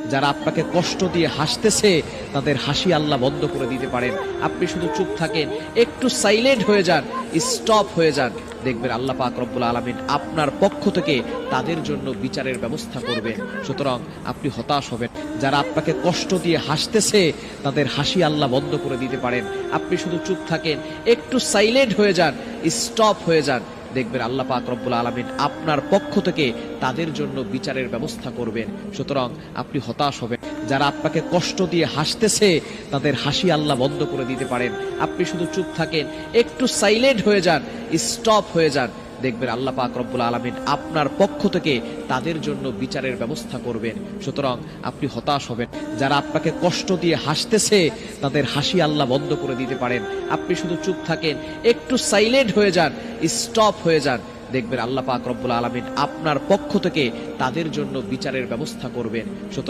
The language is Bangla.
যারা আপনাকে কষ্ট দিয়ে হাসতেছে তাদের হাসি আল্লাহ বন্ধ করে দিতে পারেন। আপনি শুধু চুপ থাকেন, একটু সাইলেন্ট হয়ে যান, স্টপ হয়ে যান, দেখবেন আল্লাহ পাক রব্বুল আলামিন আপনার পক্ষ থেকে তাদের জন্য বিচারের ব্যবস্থা করবেন। সুতরাং আপনি হতাশ হবেন। যারা আপনাকে কষ্ট দিয়ে হাসতেছে তাদের হাসি আল্লাহ বন্ধ করে দিতে পারেন। আপনি শুধু চুপ থাকেন, একটু সাইলেন্ট হয়ে যান, স্টপ হয়ে যান, দেখবেন আল্লাহ পাক রব্বুল আলামিন আপনার পক্ষ থেকে তাদের জন্য বিচারের ব্যবস্থা করবেন। সুতরাং আপনি হতাশ হবেন। যারা আপনাকে কষ্ট দিয়ে হাসতেছে তাদের হাসি আল্লাহ বন্ধ করে দিতে পারেন। আপনি শুধু চুপ থাকেন, একটু সাইলেন্ট হয়ে যান, স্টপ হয়ে যান, দেখবেন আল্লাহ পাক রব্বুল আলামিন আপনার পক্ষ থেকে তাদের জন্য বিচারের ব্যবস্থা করবেন। সুতরাং আপনি হতাশ হবেন। যারা আপনাকে কষ্ট দিয়ে হাসতেছে তাদের হাসি আল্লাহ বন্ধ করে দিতে পারেন। আপনি শুধু চুপ থাকেন, একটু সাইলেন্ট হয়ে যান, স্টপ হয়ে যান, দেখবেন আল্লাহ পাক রব্বুল আলামিন আপনার পক্ষ থেকে তাদের জন্য বিচারের ব্যবস্থা করবেন। সুতরাং